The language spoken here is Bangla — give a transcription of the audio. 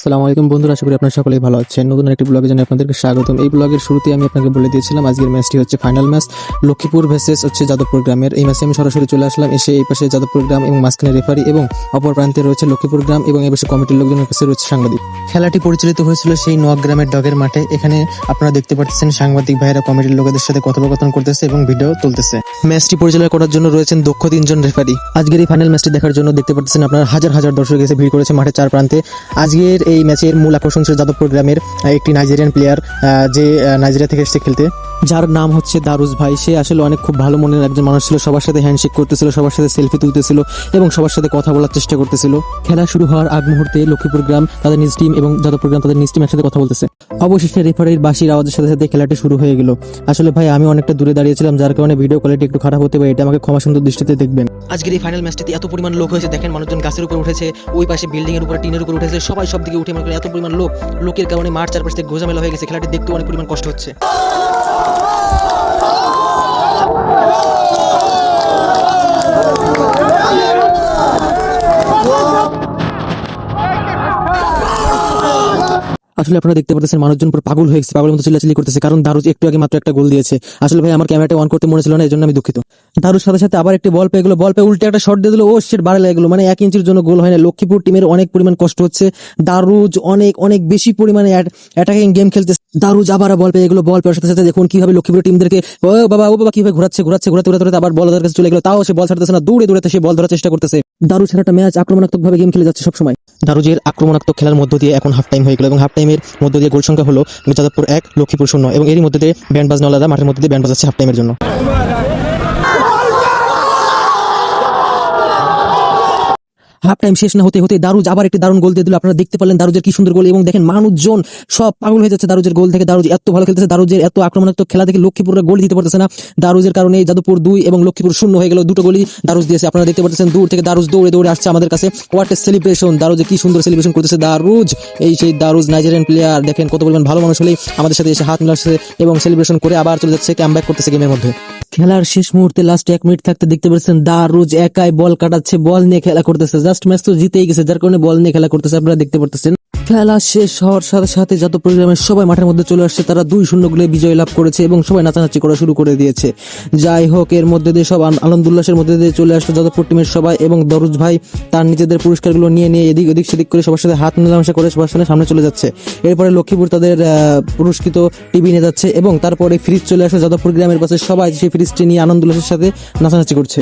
আসসালামু আলাইকুম বন্ধুরা, আশা করি আপনারা সকলেই ভালো আছেন। নতুন একটি ব্লগে জানাই আপনাদেরকে স্বাগতম। এই ব্লগের শুরুতে আমি আপনাকে বলে দিয়েছিলাম আজকের ম্যাচটি হচ্ছে ফাইনাল ম্যাচ লক্ষ্মীপুর ভার্সেস হচ্ছে যাদবপুর গ্রামের। এই ম্যাচে আমি সরাসরি চলে আসলাম, এসে এই পাশে যাদবপুর গ্রাম এবং মাঝখানে রেফারি এবং অপর প্রান্তে রয়েছে লক্ষ্মীপুর গ্রাম এবং এই পাশে কমিটির লোকজনের কাছে রয়েছে সাংবাদিক। খেলাটি পরিচালিত হয়েছিল সেই নোয়াগ্রামের ডগের মাঠে। এখানে আপনারা দেখতে পাচ্ছেন সাংবাদিক ভাইয়েরা কমিটির লোকেদের সাথে কথোপকথন করতেছে এবং ভিডিও তুলতেছে। ম্যাচটি পরিচালনা করার জন্য রয়েছেন দক্ষ 3 জন রেফারি। আজকের এই ফাইনাল ম্যাচটি দেখার জন্য দেখতে পাচ্ছেন আপনারা হাজার হাজার দর্শক এসে ভিড় করেছে মাঠের চার প্রান্তে। আজকের এই ম্যাচের মূল আকর্ষণ ছিল যাদবপুর গ্রামের একটি নাইজেরিয়ান প্লেয়ার, যে নাইজেরিয়া থেকে এসেছে খেলতে, যার নাম হচ্ছে দারুজ ভাই। সে আসলে অনেক খুব ভালো মনের একজন মানুষ ছিল, সবার সাথে হ্যান্ডশেক করতেছিল, সবার সাথে সেলফি তুলতেছিল এবং সবার সাথে কথা বলার চেষ্টা করতেছিল। খেলা শুরু হওয়ার আগ মুহূর্তে লক্ষ্মীপুর গ্রাম তাদের নিজ টিম এবং যাদবপুর গ্রাম তাদের নিজ টিম একসাথে কথা বলতেছে। অবশেষে রেফারির বাঁশির আওয়াজের সাথে সাথে খেলাটি শুরু হয়ে গেল। আসলে ভাই আমি অনেকটা দূরে দাঁড়িয়েছিলাম, যার কারণে ভিডিও কোয়ালিটি একটু খারাপ হতে পারে, এটা আমাকে ক্ষমা সুন্দর দৃষ্টিতে দেখবেন। আজকের এই ফাইনাল ম্যাচটিতে এত পরিমাণ লোক হয়েছে, দেখেন মানুষজন গাছের উপর উঠেছে, ওই পাশে বিল্ডিং এর উপরে টিনের উপর উঠেছে, সবাই সব দিকে উঠে, এত পরিমাণ লোকের কারণে মাঠ চারপাশে থেকে গোজামেলা হয়ে গেছে। খেলাটি দেখতে অনেক পরিমাণ কষ্ট হচ্ছে। আসলে আপনারা দেখতে পাচ্ছেন মানুষজন পুরো পাগল হয়ে গেছে, পাগলের মতো চিল্লাচিল্লি করতেছে, কারণ দারুজ একটু আগে মাত্র একটা গোল দিয়েছে। আসলে ভাই আমার ক্যামেরাটা অন করতে মনে ছিল না, এজন্য আমি দুঃখিত। দারুজ সাথে সাথে আবার একটি বল পেয়ে গেল, বল পেয়ে উল্টে একটা শট দিয়ে দিল, ও শিট, বাড়ে লাগলো, মানে 1 ইঞ্চির জন্য গোল হয় না। লক্ষ্মীপুর টিমের অনেক পরিমাণ কষ্ট হচ্ছে। দারুজ অনেক বেশি পরিমাণে অ্যাটাকিং গেম খেলতে। দারুজ আবার বল পেয়ে গেল, বল পাওয়ার সাথে সাথে দেখুন কিভাবে লক্ষ্মীপুর টিমদেরকে ও বাবা কিভাবে ঘোরাতে আবার বল ধরে কাছে চলে গেল, তাও সে বল ছাড়তেছে না, দৌড়ে সে বল ধরার চেষ্টা করতেছে। দারুজ সারাটা ম্যাচ আক্রমণাত্মক ভাবে গেম খেলে যাচ্ছে সবসময়। দারুজের আক্রমণাত্মক খেলার মধ্য দিয়ে এখন হাফ টাইম হয়ে গেল এবং হাফ টাইমের মধ্য দিয়ে গোল সংখ্যা হলো যাদবপুর 1 লক্ষ্মীপুর 0 এবং এরই মধ্যে দিয়ে ব্যান্ড বাজনাওয়ালারা মাঠের মধ্যে দিয়ে ব্যান্ড বাজাচ্ছে হাফ টাইমের জন্য। হাফ টাইম শেষ না হতে দারুজ আবার একটি দারুণ গোল দিয়ে দিল। আপনারা দেখতে পারলেন দারুজের কি সুন্দর গোল এবং দেখেন মানুষজন সব পাগল হয়ে যাচ্ছে দারুজের গোল থেকে। দারুজ এত ভালো খেলতেছে, দারুজের এত আক্রমণাত্মক খেলা থেকে লক্ষ্মীপুররা গোল দিতে পারতেছে না। দারুজের কারণে যাদবপুর 2 এবং লক্ষ্মীপুর 0 হয়ে গেল, দুটো গোলই দারুজ দিয়েছে। আপনারা দেখতে পাচ্ছেন দূর থেকে দারুজ দৌড়ে আসছে আমাদের কাছে। What a celebration! দারুজে কি সুন্দর সেলিব্রেশন করতেছে দারুজ। এই সেই দারুজ নাইজেরিয়ান প্লেয়ার, দেখেন কত পরিমাণ ভালো মানুষ হলেই আমাদের সাথে এসে হাত মিলাচ্ছে এবং সেলিব্রেশন করে আবার চলে যাচ্ছে, কামব্যাক করতেছে গেমের মধ্যে। খেলার শেষ মুহূর্তে লাস্ট 1 মিনিট থাকতে দেখতে পাচ্ছেন দারুজ একাই বল কাটাচ্ছে, বল নিয়ে খেলা করতেছে। জাস্ট ম্যাচ তো জিতেই গেছে, যার কারণে বল নিয়ে খেলা করতেছে। আপনারা দেখতে পাচ্ছেন খেলা শেষ হওয়ার সাথে সাথে যাদবপুর গ্রামের সবাই মাঠের মধ্যে চলে আসছে। তারা 2-0 গোলে বিজয় লাভ করেছে এবং সবাই নাচানাচি করা শুরু করে দিয়েছে। যাই হোক, এর মধ্যে দিয়ে সব আনন্দ উল্লাসের মধ্যে দিয়ে চলে আসলো যাদবপুর টিমের সবাই এবং দারুজ ভাই তার নিজেদের পুরস্কারগুলো নিয়ে এদিক ওদিক সেদিক করে সবার সাথে হাত মেলামেশা করে সবার সামনে চলে যাচ্ছে। এরপরে লক্ষ্মীপুর তাদের পুরস্কৃত টিভি নিয়ে যাচ্ছে এবং তারপরে ফ্রিজ চলে আসে যাদবপুর গ্রামের পাশে। সবাই সেই ফ্রিজটি নিয়ে আনন্দ উল্লাসের সাথে নাচানাচি করছে।